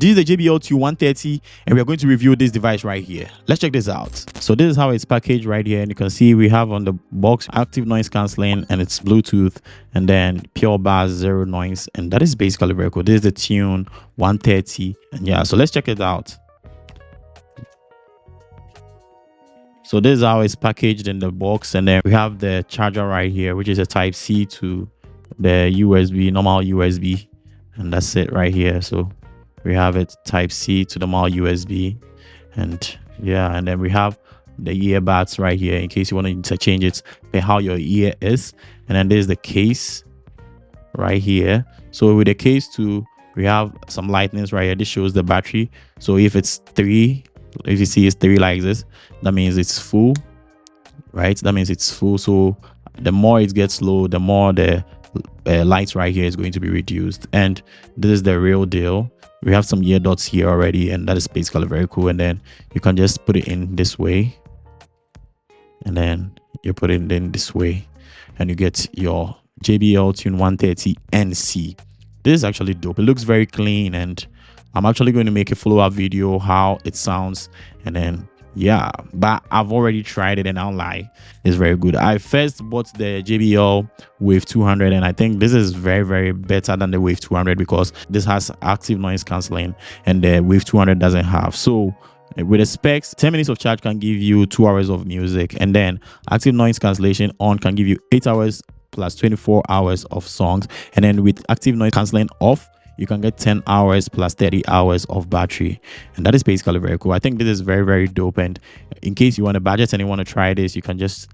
this is the JBL Tune 130, and we're going to review this device right here. Let's check this out. So this is how it's packaged right here, and you can see we have on the box active noise cancelling, and it's Bluetooth, and then pure bass, zero noise, and that is basically very cool. This is the Tune 130, and yeah, so let's check it out. So this is how it's packaged in the box, and then we have the charger right here, which is a type C to the USB, normal USB, and that's it right here. So we have it type C to the normal USB, and yeah, and then we have the earbuds right here in case you want to change it by how your ear is. And then there's the case right here. So with the case too, we have some lightnings right here. This shows the battery. So if it's 3, if you see it's 3 like this, that means it's full, right? That means it's full. So the more it gets low, the more the lights right here is going to be reduced. And this is the real deal. We have some ear dots here already, and that is basically very cool. And then you can just put it in this way, and then you put it in this way, and you get your JBL Tune 130 NC. This is actually dope. It looks very clean, and I'm actually going to make a follow-up video how it sounds, and then yeah, but I've already tried it and I'll lie, it's very good. I first bought the JBL Wave 200, and I think this is very better than the Wave 200 because this has active noise cancelling and the Wave 200 doesn't have. So with the specs, 10 minutes of charge can give you 2 hours of music, and then active noise cancellation on can give you 8 hours plus 24 hours of songs, and then with active noise cancelling off, you can get 10 hours plus 30 hours of battery, and that is basically very cool. I think this is very dope, and in case you want a budget and you want to try this, you can just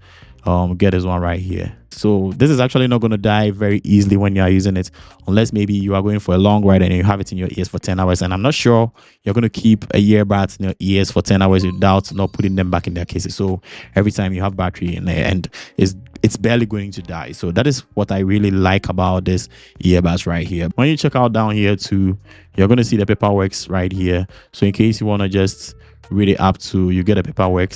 get this one right here. So this is actually not going to die very easily when you are using it, unless maybe you are going for a long ride and you have it in your ears for 10 hours, and I'm not sure you're going to keep a earbud in your ears for 10 hours without not putting them back in their cases. So every time you have battery in there, and it's barely going to die. So that is what I really like about this earbuds right here. When you check out down here too, you're going to see the paperwork right here. So in case you want to just read it up to, you get a paperwork,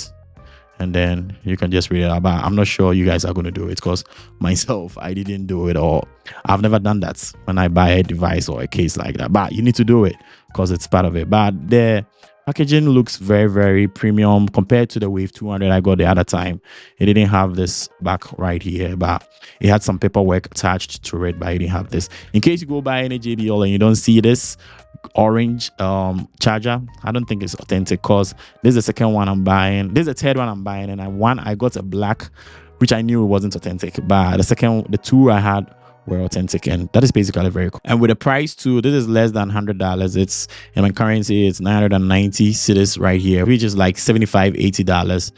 and then you can just read it out. But I'm not sure you guys are going to do it because myself, I didn't do it, or I've never done that when I buy a device or a case like that. But you need to do it because it's part of it. But the packaging looks very premium compared to the Wave 200 I got the other time. It didn't have this back right here, but it had some paperwork attached to it, but it didn't have this. In case you go buy any JBL and you don't see this orange charger, I don't think it's authentic because this is the second one I'm buying. This is the third one I'm buying, and I got a black, which I knew it wasn't authentic, but the 2 I had were authentic, and that is basically very cool. And with the price too, this is less than $100. It's in my currency, it's 990 cedis right here, which is like $75-80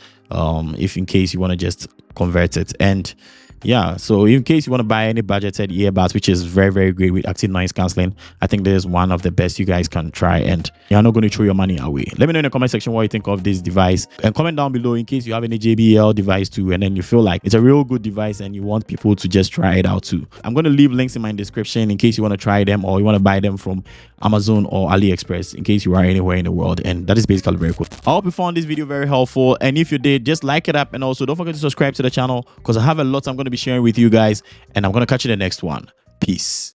if in case you want to just convert it. And yeah, so in case you want to buy any budgeted earbuds, which is very great with active noise cancelling, I think this is one of the best you guys can try, and you're not going to throw your money away. Let me know in the comment section what you think of this device, and comment down below in case you have any JBL device too, and then you feel like it's a real good device and you want people to just try it out too. I'm going to leave links in my description in case you want to try them or you want to buy them from Amazon or AliExpress in case you are anywhere in the world. And that is basically very cool. I hope you found this video very helpful, and if you did, just like it up, and also don't forget to subscribe to the channel because I have a lot I'm going to be sharing with you guys, and I'm going to catch you in the next one. Peace.